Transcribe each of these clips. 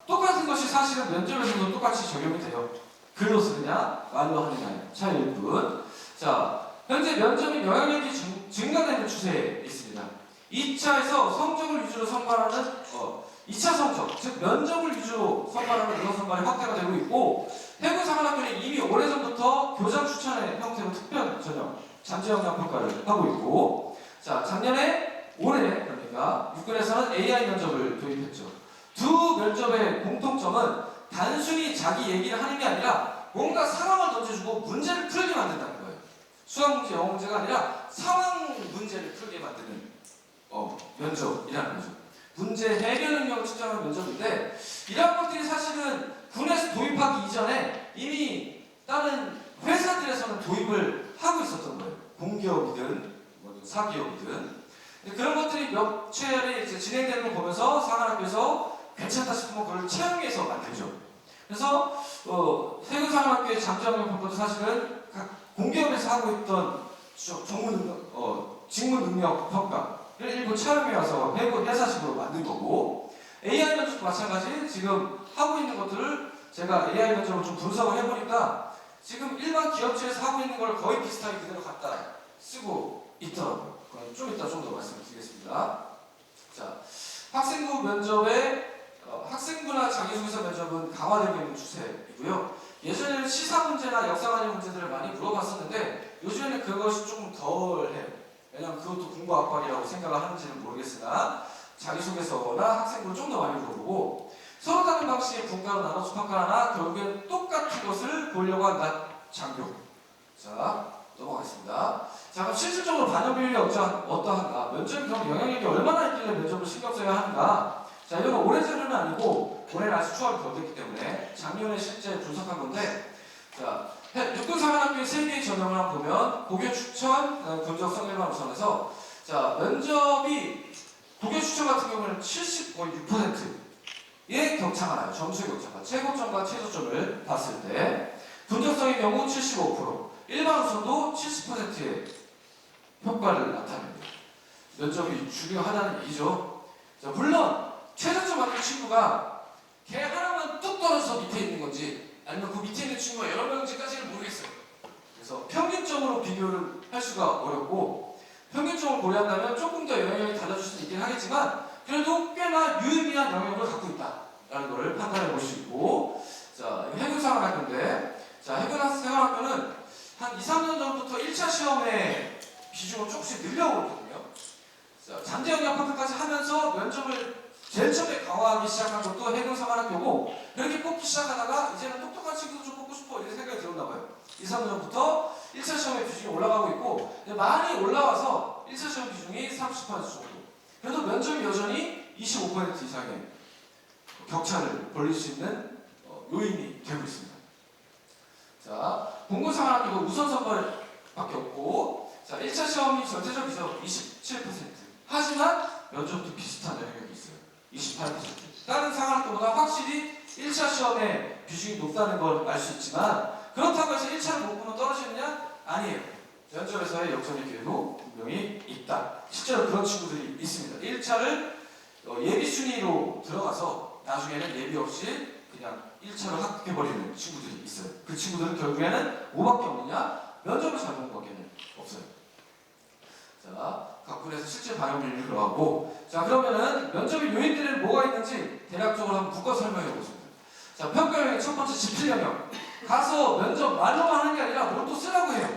똑같은 것이 사실은 면접에서도 똑같이 적용이 돼요. 글로 쓰느냐, 말로 하느냐의 차이일 뿐. 자, 현재 면접인 영향력이 증가되는 추세에 있습니다. 2차에서 성적을 위주로 선발하는 2차 성적, 즉 면접을 위주로 선발하는 인원 선발이 확대가 되고 있고, 해군사관학교는 이미 오래전부터 교장 추천의 형태로 특별 전형, 잠재 역량 평가를 하고 있고, 자, 올해 그러니까 육군에서는 AI 면접을 도입했죠. 두 면접의 공통점은 단순히 자기 얘기를 하는 게 아니라 뭔가 상황을 던져주고 문제를 풀게 만든다는 거예요. 수학 문제, 영어 문제가 아니라 상황 문제를 풀게 만드는 면접이라는 거죠. 문제 해결 능력을 측정하는 면접인데, 이런 것들이 사실은 군에서 도입하기 이전에 이미 다른 회사들에서는 도입을 하고 있었던 거예요. 공기업이든 사기업이든. 그런 것들이 몇 차례 이제 진행되는 걸 보면서 사관학교에서 괜찮다 싶으면 그걸 채용해서 만들죠. 그래서 해군사관학교의 잠재학력 평가도 사실은 각 공기업에서 하고 있던 직무 능력 평가를 일부 채용해 와서 회사식으로 만든 거고, AI 면접도 마찬가지. 지금 하고 있는 것들을 제가 AI 면접을 좀 분석을 해보니까 지금 일반 기업체에서 하고 있는 걸 거의 비슷하게 그대로 갖다 쓰고 있더라고요. 좀 이따 좀 더 말씀을 드리겠습니다. 자, 학생부 면접의 학생부나 자기소개서 면접은 강화되고 있는 추세이고요. 예전에는 시사 문제나 역사 관련 문제들을 많이 물어봤었는데 요즘에는 그것이 조금 덜해요. 왜냐하면 그것도 공부 압박이라고 생각을 하는지는 모르겠으나 자기소개서나 학생부를 좀 더 많이 물어보고, 서로 다른 방식의 분과로 나눠서 평가하나 결국엔 똑같은 것을 보려고 한다. 장교. 자, 넘어가겠습니다. 자, 그럼 실질적으로 반영 비율이 어떠한가? 면접이 그럼 영향력이 얼마나 있길래 면접을 신경 써야 하는가? 자, 이건 오래전은 아니고 올해는 아직 추가가 더 됐기 때문에 작년에 실제 분석한 건데, 자, 육군사관학교의 3개의 전형을 한번 보면 고교 추천, 군적 성일반 우선에서, 자, 면접이 고교 추천 같은 경우는 70.6%의 격차가 나요. 점수의 격차가. 최고점과 최저점을 봤을 때. 군적성의 경우 75%, 일반 우선도 70%의 효과를 나타냅니다. 면접이 중요하다는 얘기죠. 자, 물론 최저점 받는 친구가 걔 하나만 뚝 떨어져서 밑에 있는 건지 아니면 그 밑에 있는 친구가 여러 명인지까지는 모르겠어요. 그래서 평균적으로 비교를 할 수가 어렵고, 평균적으로 고려한다면 조금 더 영향력이 달라질 수도 있긴 하겠지만 그래도 꽤나 유의미한 영역을 갖고 있다라는 것을 판단해 볼 수 있고, 자, 해군사관학교인데, 자, 해군사관학교는 한 2, 3년 전부터 1차 시험의 비중을 조금씩 늘려오거든요. 잠재 역량 평가까지 하면서 면접을 제일 처음에 강화하기 시작한 것도 해군사관학교고, 그렇게 뽑기 시작하다가 이제는 똑똑한 친구도 좀 뽑고 싶어 이런 생각이 들었나 봐요. 2, 3년 전부터 1차 시험의 비중이 올라가고 있고, 많이 올라와서 1차 시험 비중이 30% 정도. 그래도 면접이 여전히 25% 이상의 격차를 벌릴 수 있는 요인이 되고 있습니다. 자, 공군사관학교도 우선 선발밖에 없고, 자, 1차 시험이 전체적이죠. 27%. 하지만 면접도 비슷한 영향력이 있어요. 28%. 다른 사관학교보다 확실히 1차 시험의 비중이 높다는 걸 알 수 있지만, 그렇다고 해서 1차를 못 보면 떨어지느냐? 아니에요. 면접에서의 역전의 기회도 분명히 있다. 실제로 그런 친구들이 있습니다. 1차를 예비 순위로 들어가서 나중에는 예비 없이 그냥 1차로 합격해버리는 친구들이 있어요. 그 친구들은 결국에는 뭐밖에 없느냐? 면접을 잘 본 것밖에는 없어요. 자, 각 군에서 실제 반영 비율이 들어가고, 자, 그러면은 면접의 요인들은 뭐가 있는지 대략적으로 한번 묶어 설명해 보겠습니다. 자, 평가 영역 첫 번째 지필 영역. 가서 면접 말로만 하는 게 아니라 뭘 또 쓰라고 해요.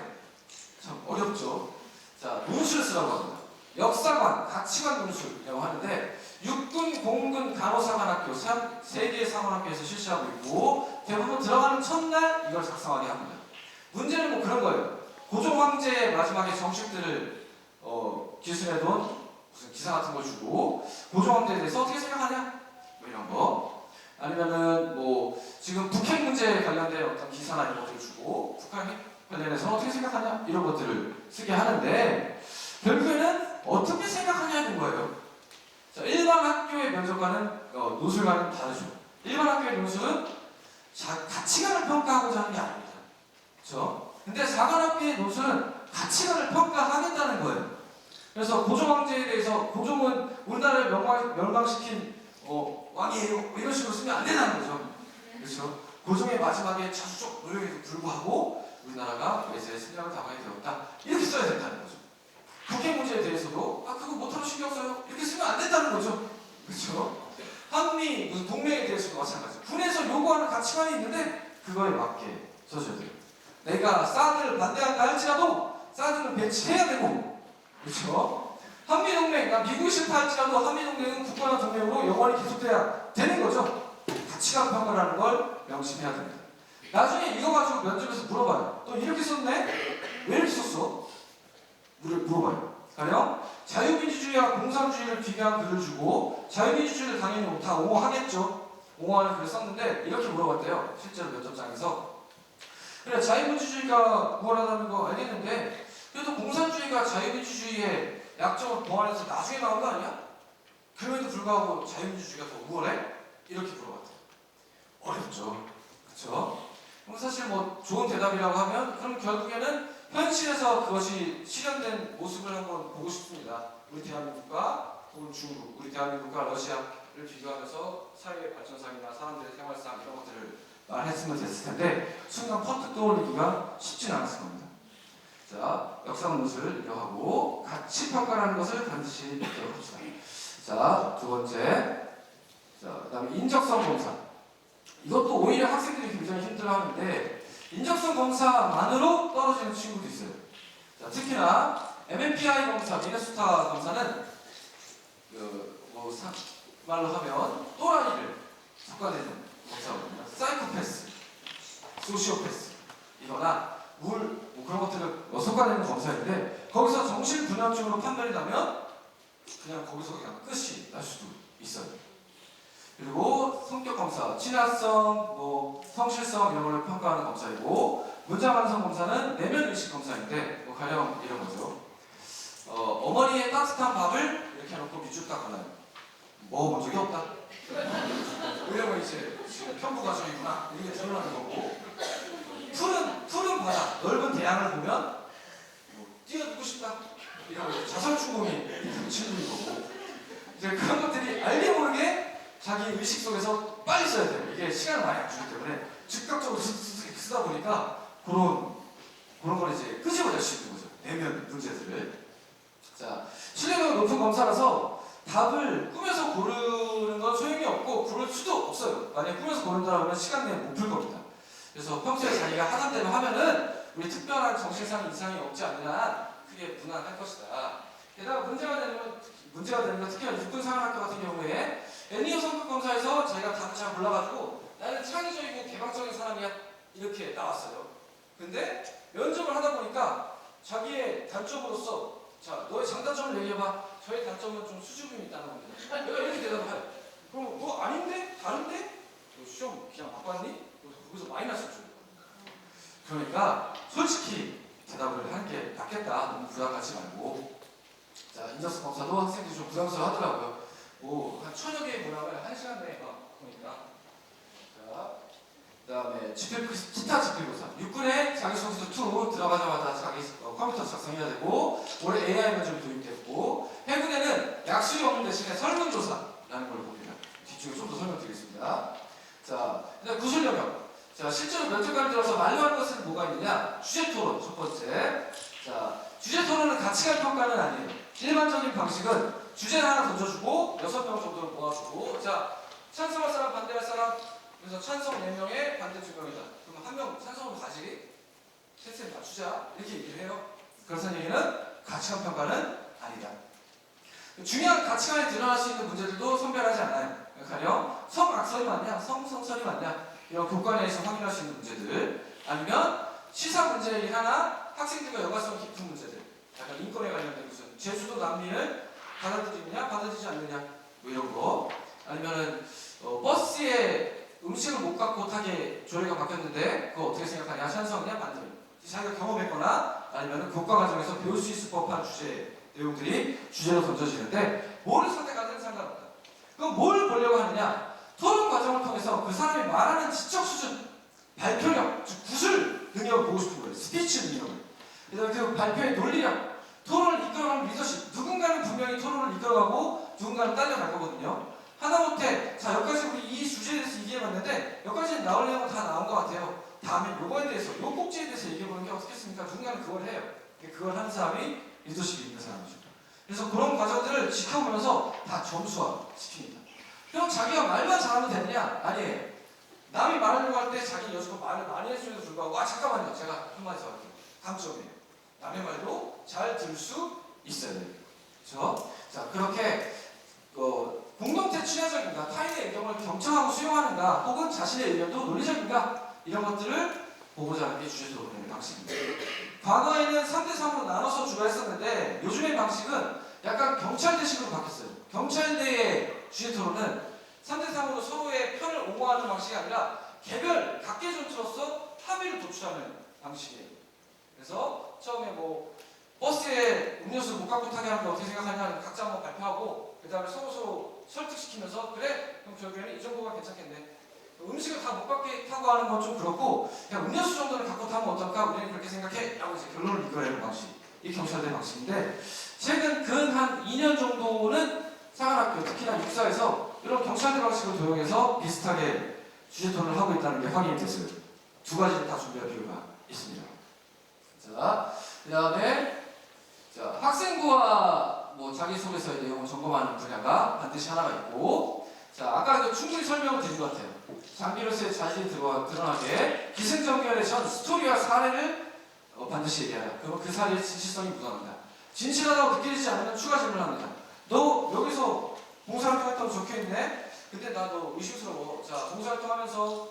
참 어렵죠. 자, 논술을 쓰라고 합니다. 역사관, 가치관 논술이라고 하는데, 육군, 공군, 간호사관학교 3개의 사관학교에서 실시하고 있고, 대부분 들어가는 첫날 이걸 작성하게 합니다. 문제는 뭐 그런 거예요. 고종 황제의 마지막에 정식들을 기술해둔 무슨 기사 같은 걸 주고, 고종 황제에 대해서 어떻게 생각하냐? 뭐 이런 거. 아니면은 뭐 지금 북핵 문제에 관련된 어떤 기사나 이런 것들을 주고, 북한 관련해서 어떻게 생각하냐? 이런 것들을 쓰게 하는데, 결국에는 어떻게 생각하냐는 거예요. 자, 일반 학교의 면접과는 노술과는 다르죠. 일반 학교의 노술은 가치관을 평가하고자 하는 게 아닙니다. 그렇죠? 근데 사관학교의 노술은 가치관을 평가하겠다는 거예요. 그래서 고종 황제에 대해서, 고종은 우리나라를 멸망시킨 왕이에요 뭐 이런 식으로 쓰면 안 된다는 거죠. 그렇죠? 고종의 마지막에 자수적 노력에도 불구하고 우리나라가 외세의 침략을 당하게 되었다 이렇게 써야 된다는 거죠. 국회 문제에 대해서도 그거 못하면 신경 써요 이렇게 쓰면 안 된다는 거죠. 그렇죠? 한미 무슨 동맹에 대해서도 마찬가지. 군에서 요구하는 가치관이 있는데 그거에 맞게 써줘야 돼요. 내가 사드를 반대한다 할지라도 사드는 배치해야 되고, 그렇죠? 한미동맹, 미국이 싫다 할지라도 한미동맹은 국가나 동맹으로 영원히 계속돼야 되는 거죠. 가치관 평가라는 걸 명심해야 됩니다. 나중에 이거 가지고 면접에서 물어봐요. 너 이렇게 썼네? 왜 이렇게 썼어? 물어봐요. 가령 자유민주주의와 공산주의를 비교한 글을 주고 자유민주주의를 당연히 다 옹호하겠죠. 옹호하는 글을 썼는데 이렇게 물어봤대요. 실제로 면접장에서. 그래 자유민주주의가 우월하다는 거 알겠는데 그래도 공산주의가 자유민주주의의 약점을 보완해서 나중에 나온 거 아니야? 그럼에도 불구하고 자유민주주의가 더 우월해? 이렇게 물어봤대요. 어렵죠. 그렇죠? 그럼 사실 뭐 좋은 대답이라고 하면 그럼 결국에는 현실에서 그것이 실현된 모습을 한번 보고 싶습니다. 우리 대한민국과 혹은 중국, 우리 대한민국과 러시아를 비교하면서 사회 발전상이나 사람들의 생활상 이런 것들을 말했으면 됐을 텐데 순간 퍼뜩 떠올리기가 쉽지는 않았을 겁니다. 자, 역사 논술을 이해하고 가치 평가라는 것을 반드시 배워봅시다. 자, 두 번째. 자, 그다음에 인적성 검사. 이것도 오히려 학생들이 굉장히 힘들어하는데 인적성 검사만으로 떨어지는 친구도 있어요. 자, 특히나 MMPI 검사, 미네소타 검사는 말로 하면 또라이를 섞어내는 검사거든요. 사이코패스, 소시오패스 이거나 뭐 그런 것들을 섞어내는 검사인데 거기서 정신분열증으로 판별이 나면 그냥 끝이 날 수도 있어요. 그리고 성격 검사, 친화성, 성실성 이런 걸 평가하는 검사이고 문자완성 검사는 내면 의식 검사인데 가령 이런 거죠. 어머니의 따뜻한 밥을 이렇게 해놓고 밑줄 딱 하나요. 먹어본 적이 없다. 왜냐면 이제 편부 가정이구나 이렇게 드러나는 거고 푸른 바다, 넓은 대양을 보면 뛰어들고 싶다. 이런 자살 추궁이 친구인 거고 이제 그런 것들이 알게 모르게 자기 의식 속에서 빨리 써야 돼요. 이게 시간을 많이 안 주기 때문에 즉각적으로 쓰다 보니까 그런 걸 이제 끄집어낼 수 있는 거죠. 내면 문제들을. 자, 신뢰도가 높은 검사라서 답을 꾸며서 고르는 건 소용이 없고 고를 수도 없어요. 만약에 꾸며서 고른다 그러면 시간 내에 못 풀 겁니다. 그래서 평소에 자기가 하던 대로 하면은 우리 특별한 정신상 이상이 없지 않는 한 크게 무난할 것이다. 게다가 문제가 되는 건 특히 육군 상황학교 같은 경우에 애니어 성격 검사에서 자기가 답을 잘 몰라가지고 나는 창의적이고 개방적인 사람이야 이렇게 나왔어요. 근데 면접을 하다 보니까 자기의 단점으로서 자 너의 장단점을 얘기해봐. 저의 단점은 좀 수줍음이 있다는 겁니다. 내가 이렇게 대답을 해요. 그럼 아닌데? 다른데? 너 시험 그냥 바꿨니? 거기서 마이너스 줘. 그러니까 솔직히 대답을 하는 게 낫겠다. 너무 부담 갖지 말고. 자, 인적성 검사도 학생들이 좀 부담스러워 하더라고요. 한 1000여 개의 문항을 1시간 내에 보니까. 자, 그 다음에 기타 지필고사. 육군에 자기소개서 2 들어가자마자 자기 컴퓨터 작성해야 되고, 올해 AI가 좀 도입됐고, 해군에는 약수이 없는 대신에 설문조사라는 걸 봅니다. 뒤쪽에 좀 더 설명드리겠습니다. 자, 그다음 구술영역. 자, 실제로 면접관을 들어서 말로 하는 것은 뭐가 있느냐? 주제토론, 첫 번째. 자, 주제토론은 가치관 평가는 아니에요. 일반적인 방식은 주제를 하나 던져주고 6명 정도를 모아주고 자, 찬성할 사람, 반대할 사람 그래서 찬성 4명에 반대 2명이다. 그럼 한 명 찬성으로 가지 세트를 맞추자 이렇게 얘기를 해요. 그렇다는 얘기는 가치관 평가는 아니다. 중요한 가치관이 드러날 수 있는 문제들도 선별하지 않아요. 가령 성악설이 맞냐, 성성설이 맞냐 이런 교과내에서 확인할 수 있는 문제들 아니면 시사 문제이긴 하나 학생들과 연관성 깊은 문제들 약간 인권에 관련된 무슨 제주도 난민을 받아들이느냐 받아들이지 않느냐 뭐 이런 거 아니면은 버스에 음식을 못 갖고 타게 조례가 바뀌었는데 그거 어떻게 생각하냐 찬성이냐 반대 자기가 경험했거나 아니면은 교과 과정에서 배울 수 있을 법한 주제 내용들이 주제로 던져지는데 뭐를 선택하든 상관없다. 그럼 뭘 보려고 하느냐 토론 과정을 통해서 그 사람이 말하는 지적 수준 발표력 즉 구술 능력을 보고 싶은 거예요. 스피치 능력을 그다음에 그 발표의 논리력 토론을 이끌어가는 리더십 누군가는 분명히 토론을 이끌어가고 누군가는 딸려갈 거거든요. 하다못해 같아요. 다음에 요거에 대해서, 요 꼭지에 대해서 얘기해보는 게 어떻겠습니까? 누군가는 그걸 해요. 그걸 하는 사람이 리더십이 있는 사람이죠. 그래서 그런 과정들을 지켜보면서 다 점수화 시킵니다. 그럼 자기가 말만 잘하면 되느냐? 아니에요. 남이 말하려고 할 때 자기 여지껏 말을 많이 했음에도 불구하고 잠깐만요. 제가 한마디 더 할게요. 강점이에요. 남의 말도 잘 들을 수 있어야 돼요. 그렇죠? 자, 그렇게 공동체 친화적인가, 타인의 의견을 경청하고 수용하는가, 혹은 자신의 의견도 논리적인가, 이런 것들을 보고자 하는 게 주제 토론의 방식입니다. 과거에는 3대3으로 나눠서 주관했었는데 요즘의 방식은 약간 경찰대식으로 바뀌었어요. 경찰대의 주제 토론은 3대3으로 서로의 편을 옹호하는 방식이 아니라 개별 각계 전투로서 합의를 도출하는 방식이에요. 그래서 처음에 뭐 버스에 음료수 못 갖고 타게 하는 거 어떻게 생각하냐 각자 한번 발표하고 그 다음에 서로 설득시키면서 그래? 그럼 결국에는 이 정도가 괜찮겠네. 음식을 다 못 갖게 타고 하는 건 좀 그렇고 그냥 음료수 정도는 갖고 타면 어떨까? 우리는 그렇게 생각해. 라고 이제 결론을 이끌어내는 방식. 이 경찰대 방식인데 최근 근 한 2년 정도는 사관학교 특히나 육사에서 이런 경찰대 방식을 도용해서 비슷하게 주제 토론을 하고 있다는 게 확인이 됐어요. 두 가지를 다 준비할 필요가 있습니다. 자, 그 다음에 학생부와 뭐 자기소개서의 내용을 점검하는 분야가 반드시 하나가 있고, 자, 아까 충분히 설명을 드린 것 같아요. 장비로서의 자질이 드러나게 기승전결의 전 스토리와 사례를 반드시 얘기해요. 그럼 그 사례의 진실성이 묻어납니다. 진실하다고 느껴지지 않으면 추가 질문합니다. 너 여기서 봉사활동했다고 적혀있네? 근데 나 너 의심스러워. 자, 봉사활동하면서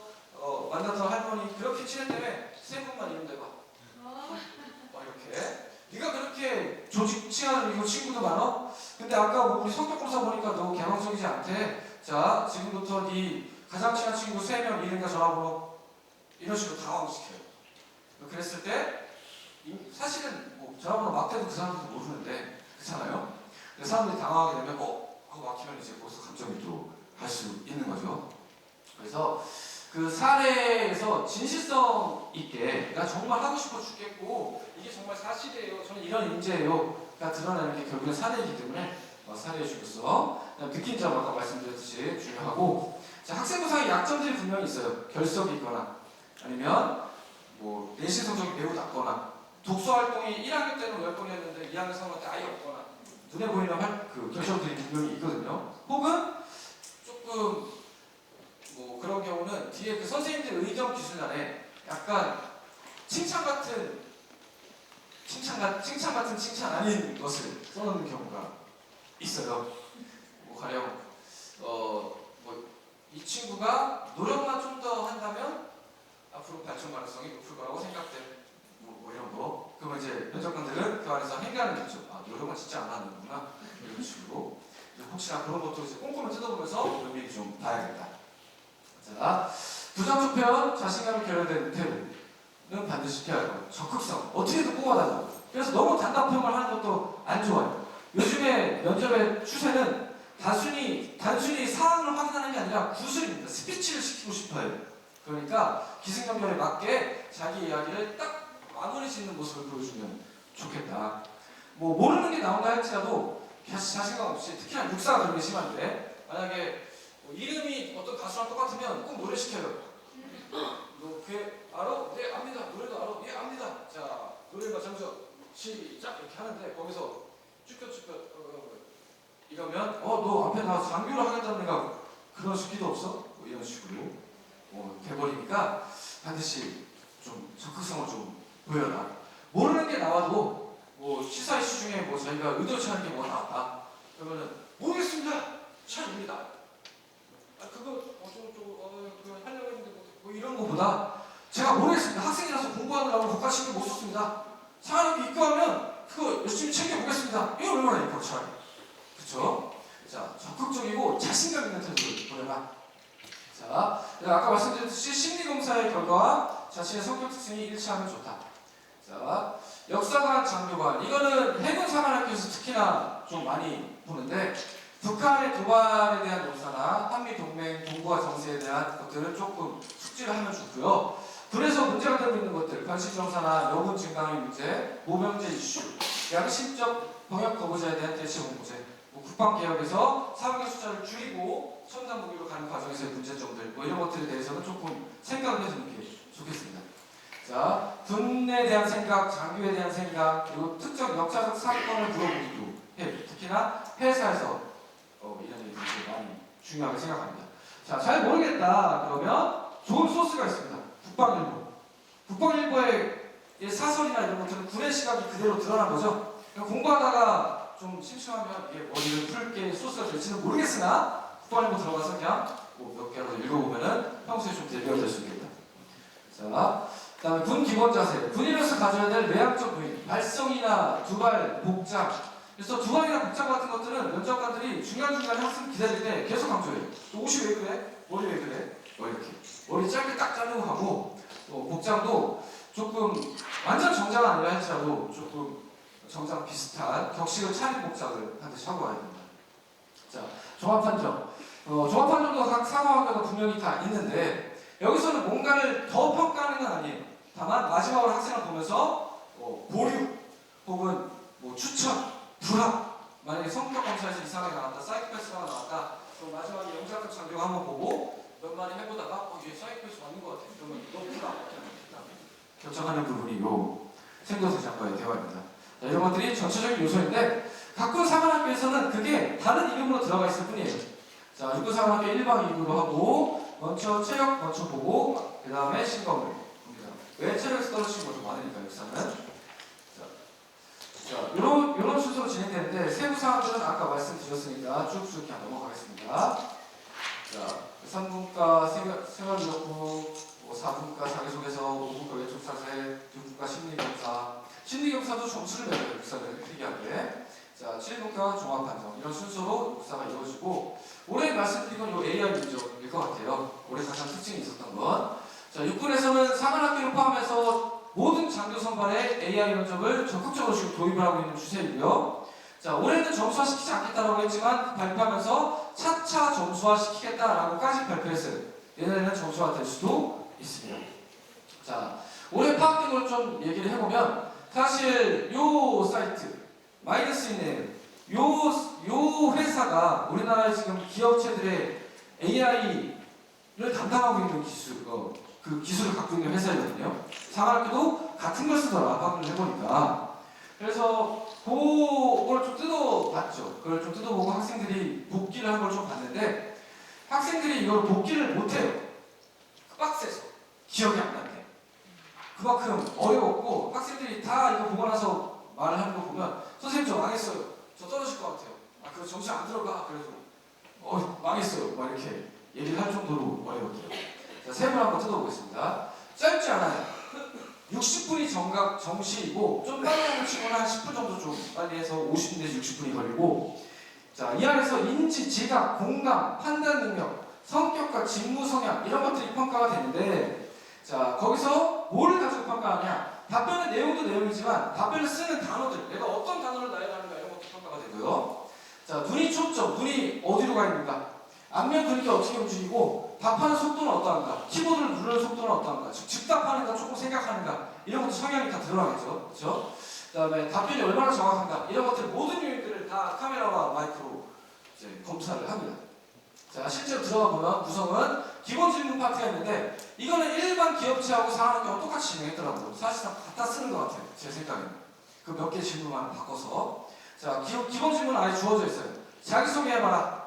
만났던 할머니 그렇게 친했다며? 세 분만 이름 대봐. 이렇게. 네가 그렇게 조직 친한 이거 친구도 많아? 근데 아까 뭐 우리 성격검사 보니까 너 개방적이지 않대. 자, 지금부터 네 가장 친한 친구 3명 이름과 전화번호 이런 식으로 당황시켜요. 그랬을 때 사실은 뭐 전화번호 막 대도 그 사람들도 모르는데 그렇잖아요? 사람들이 당황하게 되면 하고 막히면 이제 거기서 감정이 또 갈 수 있는 거죠. 그래서 그 사례에서 진실성 있게 내가 정말 하고 싶어 죽겠고 이게 정말 사실이에요. 저는 이런 인재예요.가 드러나는 게 결국은 사례이기 때문에 사례의 중요성, 느낀 점 아까 말씀드렸듯이 중요하고, 자, 학생부상의 약점들이 분명히 있어요. 결석이 있거나 아니면 뭐 내신 성적이 매우 낮거나 독서 활동이 1학년 때는 10번이었는데 2학년 3학년 때 아예 없거나 눈에 보이는 그 결석들이 분명히 있거든요. 혹은 조금 뭐 그런 경우는 뒤에 그 선생님들 의견 기술란에 약간 칭찬 같은 칭찬 아닌 것을 써놓는 경우가 있어요. 뭐 가령 뭐 이 친구가 노력만 좀 더 한다면 앞으로 발전 가능성이 높을 거라고 생각돼. 뭐 이런 거. 그러면 이제 면접관들은 그 안에서 행간을 묻죠. 노력은 진짜 안 하는구나. 이런 식으로. 혹시나 그런 것도 이제 꼼꼼히 뜯어보면서 면밀히 좀 봐야겠다. 자, 부정투표, 자신감이 결여된 태도는 반드시 피해야 하고, 적극성, 어떻게든 뽑아달라고. 그래서 너무 단답형을 하는 것도 안 좋아요. 요즘에 면접의 추세는 단순히 사항을 확인하는 게 아니라 구술입니다. 스피치를 시키고 싶어요. 그러니까 기승전결에 맞게 자기 이야기를 딱 마무리 짓는 모습을 보여주면 좋겠다. 뭐 모르는 게 나온다 할지라도 자신감 없이, 특히나 육사가 그런 게 심한데 만약에 이름이 어떤 가수랑 똑같으면 꼭 노래 시켜요. 너 그 알아? 네 압니다. 노래도 알아? 예 압니다. 자 노래가 장전 시작 이렇게 하는데 거기서 쭈뼛쭈뼛 이러면 너 앞에 나 장교를 하겠다는 애가 그런 수기도 없어? 뭐 이런 식으로 돼버리니까 반드시 좀 적극성을 좀 보여라. 모르는 게 나와도 뭐 시사 이슈 중에 뭐 자기가 의도치 않은 게 뭐 나왔다 그러면은 모르겠습니다. 잘입니다. 그거 그거 하려고 했는데 뭐 이런 거보다 제가 모르겠습니다. 학생이라서 공부하느라고 거과 신경 못 썼습니다. 사람이 입고하면 그거 열심히 챙겨보겠습니다. 이거 얼마나 이뻐 차라리. 그쵸? 자, 적극적이고 자신감 있는 태도를 보여라. 자, 아까 말씀드렸듯이 심리검사의 결과와 자신의 성격 특징이 일치하면 좋다. 자, 역사관, 장교관. 이거는 해군 사관학교에서 특히나 좀 많이 보는데 북한의 도발에 대한 역사나 한미 동맹, 동북아 정세에 대한 것들은 조금 숙지를 하면 좋고요. 그래서 문제가 되고 있는 것들, 관심정사나 여군 증강의 문제, 모병제 이슈, 양심적 병역 거부자에 대한 대체 공모제, 국방개혁에서 사병의 숫자를 줄이고 첨단 무기로 가는 과정에서의 문제점들, 이런 것들에 대해서는 조금 생각을 해주는 게 좋겠습니다. 자, 군에 대한 생각, 장교에 대한 생각, 그리고 특정 역사적 사건을 물어보기도 해요. 특히나 회사에서 이런 얘기들이 많이 중요하게 생각합니다. 자, 잘 모르겠다 그러면 좋은 소스가 있습니다. 국방일보. 국방일보의 사설이나 이런 것들은 군의 시각이 그대로 드러난 거죠. 공부하다가 좀 심심하면 이게 머리를 풀 게 소스가 될지는 모르겠으나 국방일보 들어가서 그냥 몇 개라도 읽어보면은 평소에 좀 대비가 될 수 있겠다. 자, 그다음에 군 기본 자세. 군인으로서 가져야 될 외향적 부위, 발성이나 두발, 복장. 그래서 두발이나 복장 같은 것들은 면접관들이 중간중간에 학생 기다릴 때 계속 강조해요. 또 옷이 왜 그래? 머리 왜 그래? 이렇게. 머리 짧게 딱 자르고 하고, 복장도 조금 완전 정장은 아니라 할지라도 조금 정장 비슷한 격식을 차린 복장을 반드시 하고 와야 됩니다. 자, 종합판정. 종합판정도 각 상황마다 분명히 다 있는데 여기서는 뭔가를 더 평가하는 건 아니에요. 다만 마지막으로 학생을 보면서 보류 혹은 추천, 불합, 만약에 성격 검사에서 이상하게 나왔다, 사이코패스가 나왔다, 그럼 마지막에 영상적 장교가 한번 보고 몇 마디 해보다가 얘 사이코패스 맞는 것 같아. 그러면 너 불합 결정하는 부분이 생도대장과의 대화입니다. 자, 이런 것들이 전체적인 요소인데 각군 사관학교에서는 그게 다른 이름으로 들어가 있을 뿐이에요. 자, 육군 사관학교 1박 2일로 하고 먼저 체력 먼저 보고 그 다음에 신검을 봅니다. 왜 체력에서 떨어지는 것도 많으니까 역사는. 자, 이런 순서로 진행되는데 세부 사항들은 아까 말씀드렸으니까 쭉쭉 그냥 넘어가겠습니다. 자, 3분과 생활의료부, 4분과 자기소개서, 5분과 외적사세, 6분과 심리검사. 심리검사도 점수를 매겨요. 육사를 특이하게. 자, 7분과 종합판정. 이런 순서로 육사가 이루어지고 올해 말씀드린 건 이 AI 면접일 것 같아요. 올해 가장 특징이 있었던 건. 자, 육군에서는 사관학교를 포함해서 모든 장교 선발에 AI 면접을 적극적으로 지금 도입을 하고 있는 추세이고요. 자, 올해는 점수화시키지 않겠다라고 했지만 발표하면서 차차 점수화시키겠다라고까지 발표했어요. 얘네는 점수화 될 수도 있습니다. 자, 올해 파악된 걸 좀 얘기를 해보면 사실 요 사이트 마이너스인의 요 회사가 우리나라의 지금 기업체들의 AI를 담당하고 있는 그 기술을 갖고 있는 회사이거든요. 사관학교도 같은 걸 쓰더라, 파악을 해보니까. 그래서 그걸 좀 뜯어봤죠. 그걸 좀 뜯어보고 학생들이 복기를 한 걸 좀 봤는데 학생들이 이걸 복기를 못해요. 빡세서 기억이 안 나게. 그만큼 어려웠고 학생들이 다 이거 보고 나서 말을 하는 거 보면 선생님 저 망했어요. 저 떨어질 것 같아요. 그래서 정신 안 들어가. 그래서 망했어요. 막 이렇게 얘기를 할 정도로 어려웠대요. 자, 세분 한번 뜯어보겠습니다. 짧지 않아요. 60분이 정시이고 좀 빨리 하는 친구는 한 10분 정도 좀 빨리 해서 50분 내지 60분이 걸리고 자, 이 안에서 인지, 지각, 공감, 판단 능력, 성격과 직무 성향 이런 것들이 평가가 되는데 자, 거기서 뭐를 가지고 평가하냐 답변의 내용도 내용이지만 답변을 쓰는 단어들 내가 어떤 단어를 나열하는가 이런 것도 평가가 되고요. 자, 눈이 초점, 눈이 어디로 가 있는가 안면 그림이 어떻게 움직이고 답하는 속도는 어떠한가 키보드를 누르는 속도는 어떠한가 즉 즉답하는가 조금 생각하는가 이런 것도 성향이 다 들어가겠죠. 그렇죠? 그 다음에 답변이 얼마나 정확한가 이런 것들 모든 요인들을 다 카메라와 마이크로 이제 검사를 합니다. 자, 실제로 들어가 보면 구성은 기본 질문 파트가 있는데 이거는 일반 기업체하고 사관학교하고 똑같이 진행했더라고요. 사실상 갖다 쓰는 것 같아요. 제 생각에는. 그 몇 개 질문만 바꿔서. 자, 기본 질문은 아예 주어져 있어요. 자기소개해봐라.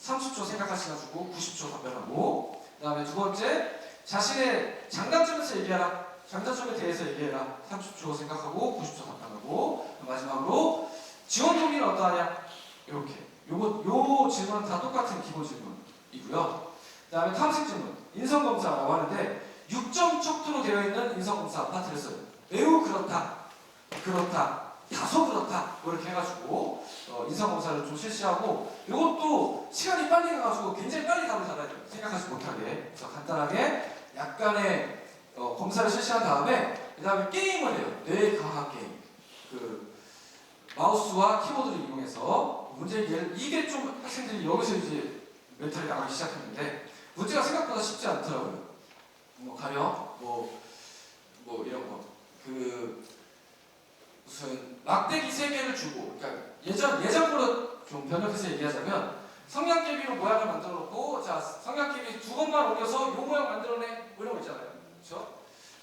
30초 생각하시나 주고 90초 답변하고 그 다음에 두 번째 자신의 장단점에서 얘기하라. 장단점에 대해서 얘기해라. 30초 생각하고 90초 답변하고 마지막으로 지원 동기는 어떠하냐? 이렇게 요 질문은 다 똑같은 기본 질문이고요. 그 다음에 탐색 질문 인성검사라고 하는데 6점 척도로 되어 있는 인성검사 파트를 써요. 매우 그렇다, 다소 그렇다 이렇게 해가지고 인성검사를 좀 실시하고 이것도 시간이 빨리 가가지고 굉장히 빨리 답을 받아야 돼요. 생각하지 못하게. 그래서 간단하게 약간의 검사를 실시한 다음에 그 다음에 게임을 해요. 뇌과학 게임. 그 마우스와 키보드를 이용해서 문제 해결. 이게 좀 학생들이 여기서 이제 멘탈이 나가기 시작했는데 문제가 생각보다 쉽지 않더라고요. 가령 이런 거. 무슨 막대기 3개를 주고, 그러니까 예전으로 좀 변형해서 얘기하자면 성냥개비로 모양을 만들어 놓고, 자, 성냥개비 2번만 옮겨서 요 모양 만들어내, 뭐 이런 거 있잖아요. 그렇죠?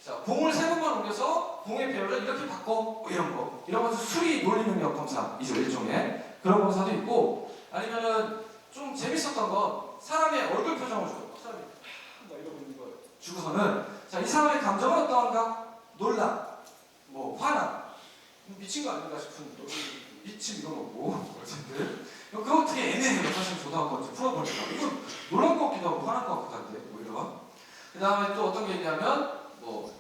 자, 공을 3번만 옮겨서 공의 배열을 이렇게 바꿔 뭐 이런 거. 이런 것도 수리 논리 능력 검사이죠, 일종의. 그런 검사도 있고, 아니면은 좀 재밌었던 건 사람의 얼굴 표정을 줘요. 사람이 막 이러고 있는 거예요. 주고서는 자, 이 사람의 감정은 어떠한가? 놀라, 뭐 화나, 미친 거 아닌가 싶은 미침 이런 거고 어쨌든 그거 되게 애매해요. 사실 저도 한번 풀어보니까 이건 놀란 것 같기도 하고 화난 것 같기도 한데 뭐 이런. 그 다음에 또 어떤 게 있냐면 뭐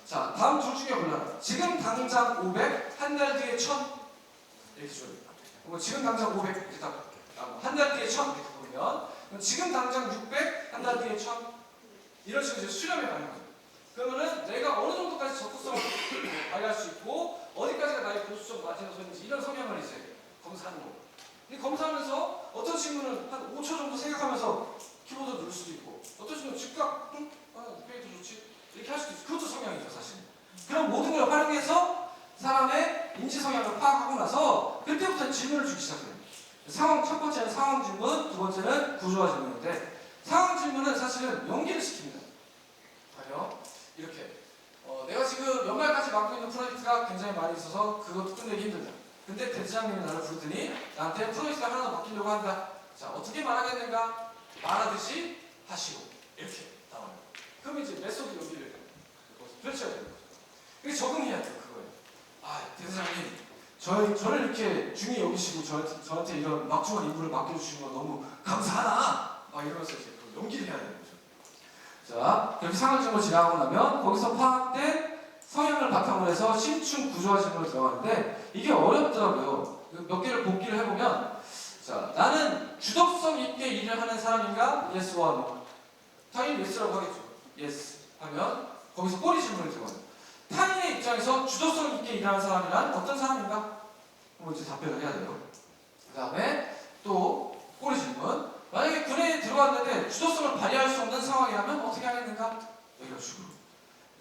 자 다음 둘 중에 골라라. 지금 당장 500, 한 달 뒤에 1000 이렇게 줘요. 뭐 지금 당장 500 일단 한 달 뒤에 1000 이렇게 보면 지금 당장 600, 한 달 뒤에 1000 이런 식으로 이제 수렴해 가는 거죠. 그러면은 내가 어느 정도까지 적극성을 발휘할 수 있고 어디까지가 나의 보수적 마진을 섰는지 이런 성향을 이제 검사하는 거고. 근데 검사하면서 어떤 친구는 한 5초 정도 생각하면서 키보드 누를 수도 있고 어떤 친구는 즉각 페이도 좋지 이렇게 할 수도 있고 그것도 성향이죠 사실. 그런 모든 걸 활용해서 사람의 인지 성향을 파악하고 나서 그때부터 질문을 주기 시작해요. 첫 번째는 상황 질문, 두 번째는 구조화 질문인데 상황 질문은 사실은 연기를 시킵니다. 아니요. 이렇게 내가 지금 연말까지 맡고 있는 프로젝트가 굉장히 많이 있어서 그것도 끝내기 힘들다. 근데 대장님이 나를 부르더니 나한테 프로젝트가 하나 더 맡기려고 한다. 자, 어떻게 말하겠는가? 말하듯이 하시오. 이렇게 나와요. 그럼 이제 메소드 연기를 펼쳐야 되는 거죠. 이게 적응해야 돼요. 그거예요. 아, 대장님 저를 이렇게 중히 여기시고 저한테 이런 막중한 임무를 맡겨주시는 거 너무 감사하다. 막 이러면서 이제 연기를 해야 되는 거죠. 자, 그렇게 상황적으로 지나가고 나면 거기서 파악된 성향을 바탕으로 해서 심층 구조화 질문으로 들어가는데 이게 어렵더라고요. 몇 개를 복기를 해보면 자, 나는 주도성 있게 일을 하는 사람인가? Yes와 No. 당연히 Yes라고 하겠죠. Yes 하면 거기서 꼬리 질문을 들어가요. 타인의 입장에서 주도성 있게 일하는 사람이란 어떤 사람인가? 뭐 이제 답변을 해야 돼요. 그 다음에 또 꼬리 질문. 만약에 군에 들어왔는데 주도성을 발휘할 수 없는 상황이라면 어떻게 하겠는가? 이런 식으로.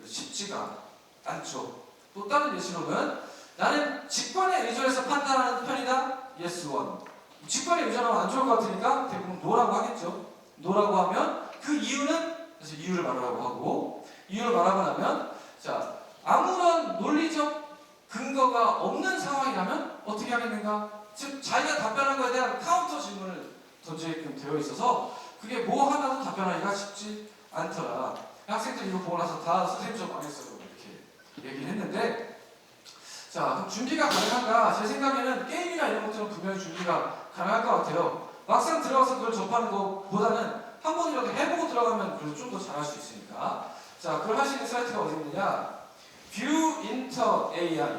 쉽지가 않죠. 또 다른 예시로는 나는 직관에 의존해서 판단하는 편이다. Yes, one. 직관에 의존하면 안 좋을 것 같으니까 대부분 No라고 하겠죠. No라고 하면 그 이유는 그래서 이유를 말하라고 하고 이유를 말하고 나면 자 아무런 논리적 근거가 없는 상황이라면 어떻게 하겠는가? 즉 자기가 답변한 거에 대한 카운터 질문을 던지게끔 되어 있어서 그게 뭐 하나도 답변하기가 쉽지 않더라. 학생들이 이거 보고 나서 다 선생님 좀 망했어요 이렇게 얘기를 했는데 자 그럼 준비가 가능한가? 제 생각에는 게임이나 이런 것들은 분명히 준비가 가능할 것 같아요. 막상 들어가서 그걸 접하는 것보다는 한 번이라도 해보고 들어가면 그래도 좀 더 잘할 수 있으니까 자 그걸 할 수 있는 사이트가 어디 있느냐 View Inter AI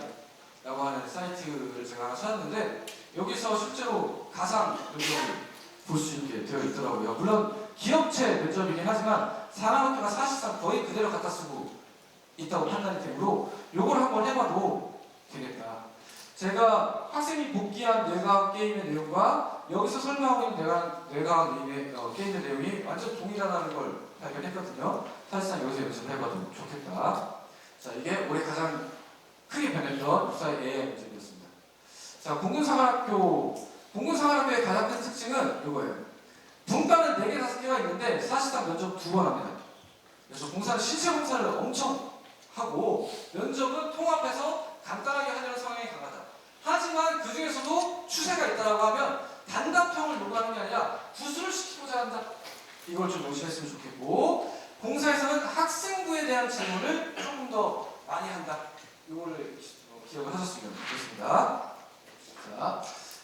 라고 하는 사이트를 제가 하나 찾았는데 여기서 실제로 가상 면접을 볼 수 있게 되어 있더라고요. 물론 기업체 면접이긴 하지만 사람학교가 사실상 거의 그대로 갖다 쓰고 있다고 판단이 되므로 요걸 한번 해봐도 되겠다. 제가 학생이 복귀한 뇌과학 게임의 내용과 여기서 설명하고 있는 뇌과학 게임의 내용이 완전 동일하다는 걸 발견했거든요. 사실상 여기서 연습해봐도 좋겠다. 자, 이게 올해 가장 크게 변했던 국사의 AI 문제였습니다. 자, 공군사관학교의 가장 큰 특징은 이거예요. 분과는 4개, 5개가 있는데 사실상 면접 2번 합니다. 그래서 신체 검사를 엄청 하고 면접은 통합해서 간단하게 하려는 성향이 강하다. 하지만 그 중에서도 추세가 있다고 하면 단답형을 요구하는 게 아니라 구술을 시키고자 한다. 이걸 좀 명심했으면 좋겠고 공사에서는 학생부에 대한 질문을 조금 더 많이 한다. 이거를 기억을 하셨으면 좋겠습니다. 자,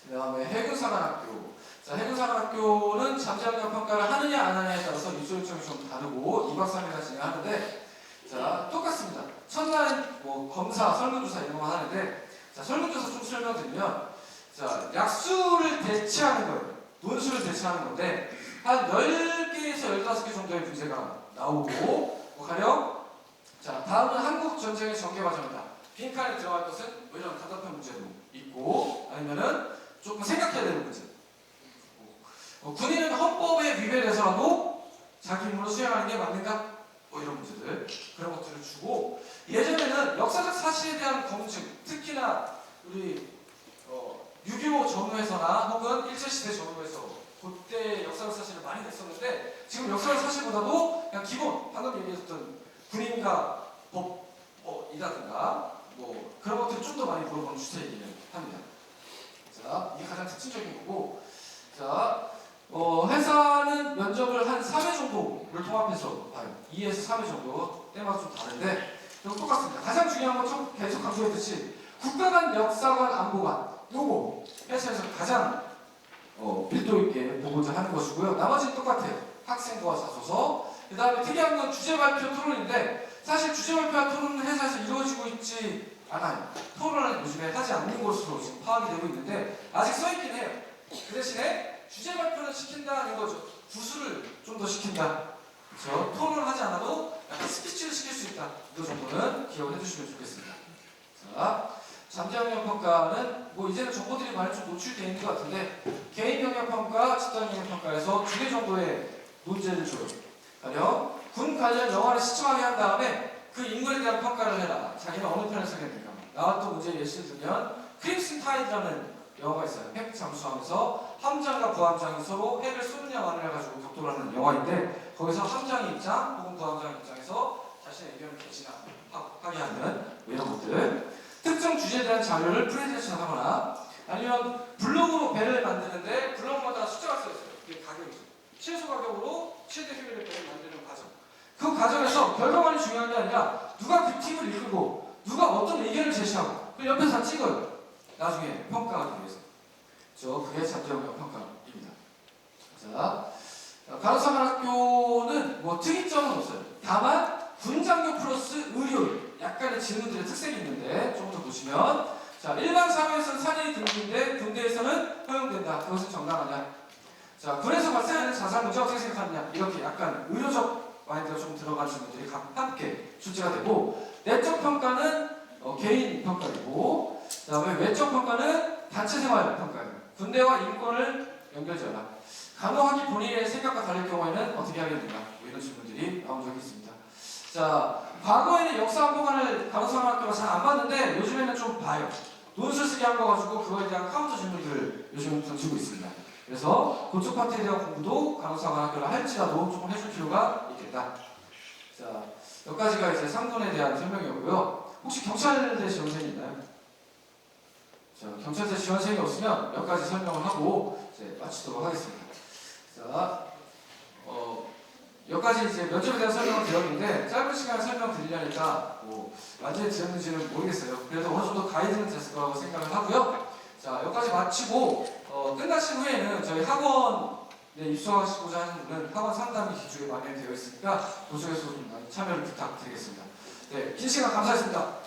그 다음에 해군사관학교. 자, 해군사관학교는 잠재학력 평가를 하느냐 안 하느냐에 따라서 입소 일정이 좀 다르고 2박 3일간 진행하는데 자, 똑같습니다. 첫날은 뭐 검사, 설문조사 이런 거 하는데 자, 설문조사 좀 설명드리면 자, 약수를 대체하는 거예요. 논술을 대체하는 건데 한 10개에서 15개 정도의 문제가 나오고 뭐 가령 자, 다음은 한국 전쟁의 전개 과정이다. 빈칸에 들어갈 것은 뭐 이런 단답형 문제도 있고 아니면은 조금 생각해야 되는 문제. 군인은 헌법에 위배돼서라도 자기 임무를 수행하는 게 맞는가? 뭐 이런 문제들 그런 것들을 주고 예전에는 역사적 사실에 대한 검증 특히나 우리 6.25 전후에서나 혹은 일제시대 전후에서 그때 역사적 사실을 많이 냈었는데 지금 역사적 사실보다도 그냥 기본 방금 얘기했던 군인과 법이라든가 뭐 그런 것들을 좀 더 많이 물어보는 주제이기는 합니다. 자, 이게 가장 특징적인 거고, 자, 회사는 면접을 한 3회 정도를 통합해서 봐요. 2에서 3회 정도, 때마다 좀 다른데 이거 똑같습니다. 가장 중요한 건 좀 계속 강조했듯이 국가간, 역사관, 안보관 요거 회사에서 가장 밀도 있게 보고자 하는 것이고요. 나머지는 똑같아요. 학생과 자소서, 그 다음에 특이한 건 주제 발표 토론인데 사실 주제 발표와 토론은 회사에서 이루어지고 있지 않아요. 토론을 요즘에 하지 않는 것으로 지금 파악이 되고 있는데 아직 써있긴 해요. 그 대신에 주제 발표는 시킨다는 거죠. 구술을 좀 더 시킨다. 그렇죠? 토론을 하지 않아도 약간 스피치를 시킬 수 있다. 이 정도는 기억을 해주시면 좋겠습니다. 자, 잠재 영역 평가는 뭐 이제는 정보들이 많이 좀 노출되어 있는 것 같은데 개인 영역 평가, 집단 영역 평가에서 2개 정도의 문제를 줘요. 가령 군 관련 영화를 시청하게 한 다음에 그 인물에 대한 평가를 해라. 자기는 어느 편을 쓰겠는가. 나왔던 문제 예시를 들면 크림슨 타이드라는 영화가 있어요. 핵 잠수함에서 함장과 부함장이 서로 핵을 쏘느냐 마느냐 가지고 격돌을 하는 영화인데 거기서 함장의 입장 혹은 부함장의 입장에서 자신의 의견을 개진하게 하는 이런 것들. 특정 주제에 대한 자료를 프레젠테이션 하거나 아니면 블로그로 배를 만드는데 블로그마다 숫자가 써있어요. 이게 가격이죠. 최소 가격으로 최대 효율의 배를 만드는 과정. 그 과정에서 결과만이 중요한 게 아니라 누가 그 팀을 이끌고 누가 어떤 의견을 제시하고 그 옆에서 다 찍어요. 나중에 평가하기 위해서. 그게 잠재 영역 평가입니다. 자, 간호사관학교는 뭐 특이점은 없어요. 다만 군장교 플러스 의료인 약간의 질문들의 특색이 있는데 조금 더 보시면 자, 일반 사회에서는 사전이 등기인데 군대에서는 허용된다. 그것은 정당하냐? 자, 군에서 발생하는 자살 문제 어떻게 생각하느냐? 이렇게 약간 의료적 마인드가 좀 들어간 질문들이 함께 출제가 되고 내적 평가는 개인 평가이고 그 다음에 외적 평가는 단체 생활 평가예요. 군대와 인권을 연결지어라. 간호학이 본인의 생각과 다를 경우에는 어떻게 하겠는가? 뭐 이런 질문들이 나온 적이 있습니다. 자, 과거에는 역사 한복관을 간호사관학교가 잘 안 봤는데 요즘에는 좀 봐요. 논술 쓰게 한 거 가지고 그거에 대한 카운터 질문들을 요즘 던지고 있습니다. 그래서 그쪽 파트에 대한 공부도 간호사관학교를 할지라도 조금 해줄 필요가 있겠다. 자, 여기까지가 이제 상군에 대한 설명이었고요. 혹시 경찰대 지원생이 있나요? 자, 경찰대 지원생이 없으면 여기까지 설명을 하고 이제 마치도록 하겠습니다. 자, 여기까지 이제 면접에 대한 설명을 드렸는데 짧은 시간에 설명드리려니까 뭐 완전히 드렸는지는 모르겠어요. 그래도 어느 정도 가이드는 됐을 거라고 생각을 하고요. 자, 여기까지 마치고 끝나신 후에는 저희 학원에 입소하시고자 하는 분은 학원 상담이 기초에 마련되어 있으니까 그쪽에서 좀 많이 참여를 부탁드리겠습니다. 네, 긴 시간 감사했습니다.